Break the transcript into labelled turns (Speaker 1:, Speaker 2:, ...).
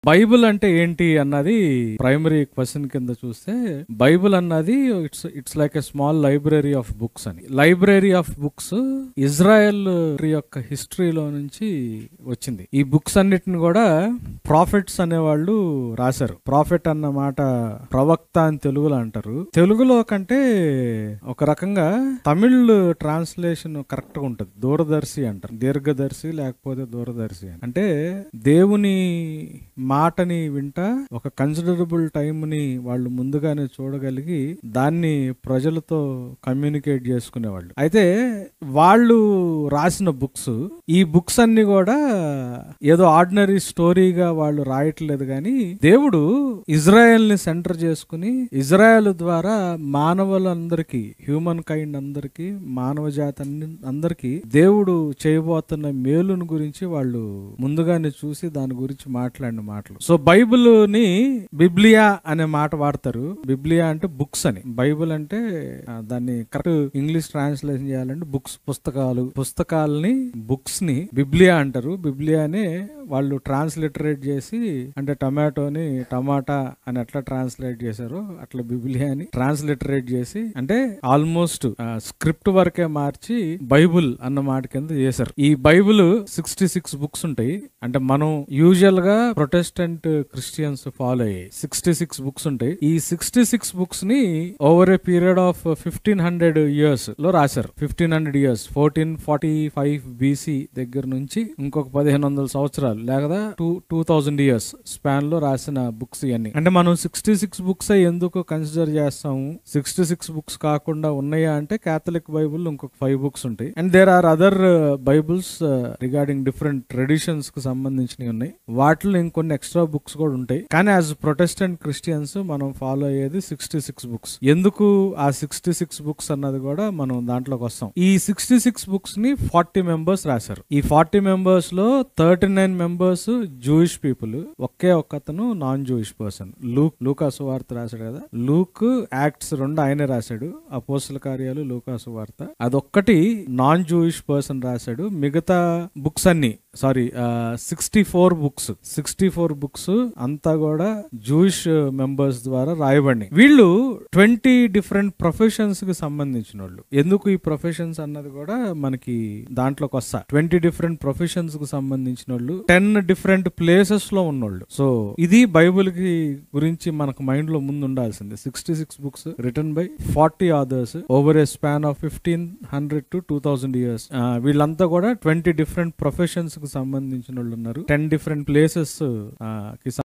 Speaker 1: Bible అంటే ఏంటి అన్నది ప్రైమరీ క్వశ్చన్ కింద చూస్తే, బైబిల్ అన్నది it's like a small library of books అని. లైబ్రరీ ఆఫ్ బుక్స్ ఇజ్రాయెల్ యొక్క హిస్టరీలో నుంచి వచ్చింది. ఈ బుక్స్ అన్నిటిని కూడా ప్రాఫిట్స్ అనేవాళ్ళు రాశారు. ప్రాఫిట్ అన్న మాట ప్రవక్త అని తెలుగులో అంటారు. తెలుగులో కంటే ఒక రకంగా తమిళ్ ట్రాన్స్లేషన్ కరెక్ట్ గా ఉంటది. దూరదర్శి అంటారు, దీర్ఘదర్శి లేకపోతే దూరదర్శి అని. అంటే దేవుని మాటని వింటా ఒక కన్సిడరబుల్ టైం ని వాళ్ళు ముందుగానే చూడగలిగి దాన్ని ప్రజలతో కమ్యూనికేట్ చేసుకునేవాళ్ళు. అయితే వాళ్ళు రాసిన బుక్స్, ఈ బుక్స్ అన్ని కూడా ఏదో ఆర్డినరీ స్టోరీగా వాళ్ళు రాయట్లేదు, కానీ దేవుడు ఇజ్రాయెల్ ని సెంటర్ చేసుకుని ఇజ్రాయెల్ ద్వారా మానవులందరికీ, హ్యూమన్ కైండ్ అందరికీ, మానవ జాతి అందరికీ దేవుడు చేయబోతున్న మేలుని గురించి వాళ్ళు ముందుగానే చూసి దాని గురించి మాట్లాడిన మాటలు. సో బైబిల్ ని బిబ్లియా అనే మాట వాడతారు. బిబ్లియా అంటే బుక్స్ అని. బైబిల్ అంటే దాన్ని కరెక్ట్ ఇంగ్లీష్ ట్రాన్స్లేషన్ చేయాలంటే బుక్స్, పుస్తకాలు. పుస్తకాలని, బుక్స్ ని బిబ్లియా అంటారు. బిబ్లియానే వాళ్ళు ట్రాన్స్లిటరేట్ చేసి, అంటే టమాటోని టమాటా అని ఎట్లా ట్రాన్స్లేట్ చేశారో అట్లా బిబ్లియాని ట్రాన్స్లిటరేట్ చేసి, అంటే ఆల్మోస్ట్ స్క్రిప్ట్ వరకే మార్చి బైబుల్ అన్న మాట కింద చేశారు. ఈ బైబుల్ 66 బుక్స్ ఉంటాయి. అంటే మనం యూజువల్ గా ప్రొటెస్టెంట్ క్రిస్టియన్స్ ఫాలో అయ్యాయి 66 బుక్స్ ఉంటాయి. ఈ 66 బుక్స్ ని over a period of 1500 years లో రాశారు. 1500 ఇయర్స్, 1445 BC దగ్గర నుంచి ఇంకొక 1500 సంవత్సరాలు లేదా 2000 ఇయర్స్ స్పాన్ లో రాసిన బుక్స్ ఇవన్నీ. అంటే మనం 66 బుక్స్ ఎందుకు కన్సిడర్ చేస్తాము? 66 బుక్స్ కాకుండా ఉన్నాయా అంటే క్యాథలిక్ బైబుల్ ఇంకొక 5 బుక్స్ ఉంటాయి. And there are other Bibles regarding different traditions కు సంబంధించినవి ఉన్నాయి. వాటిలో ఇంకొన్ని ఎక్స్ట్రా బుక్స్ కూడా ఉంటాయి. కానీ యాజ్ ప్రొటెస్టెంట్ క్రిస్టియన్స్ మనం ఫాలో అయ్యేది 66 బుక్స్. ఎందుకు ఆ 66 బుక్స్ అన్నది కూడా మనం దాంట్లోకి వస్తాం. ఈ 66 బుక్స్ ని 40 మెంబర్స్ రాశారు. ఈ 40 మెంబర్స్ లో 39 మెంబర్స్ జూయిష్ పీపుల్, ఒకే ఒక్కతను నాన్ జూయిష్ పర్సన్. లూకా సువార్త రాశాడు కదా, లూక్ యాక్ట్స్ 2 ఆయనే రాశాడు. అపోస్తల కార్యాలు, లూకా సువార్త అదొక్కటి నాన్ జూయిష్ పర్సన్ రాశాడు. మిగతా బుక్స్ అన్ని 64 బుక్స్ అంతా కూడా జూయిష్ మెంబర్స్ ద్వారా రాయబడినాయి. వీళ్ళు 20 డిఫరెంట్ ప్రొఫెషన్స్ కి సంబంధించిన వాళ్ళు. ఎందుకు ఈ ప్రొఫెషన్స్ అన్నది కూడా మనకి దాంట్లోకి వస్తా. 20 డిఫరెంట్ ప్రొఫెషన్స్ కు సంబంధించిన వాళ్ళు, 10 డిఫరెంట్ ప్లేసెస్ లో ఉన్నోళ్ళు. సో ఇది బైబుల్ కి గురించి మనకు మైండ్ లో ముందు ఉండాల్సింది. 66 books written by 40 authors over a span of 1500 to 2000 years. వీళ్ళంతా కూడా 20 డిఫరెంట్ ప్రొఫెషన్స్ కు సంబంధించిన వాళ్ళు ఉన్నారు. 10 డిఫరెంట్ ప్లేసెస్ కి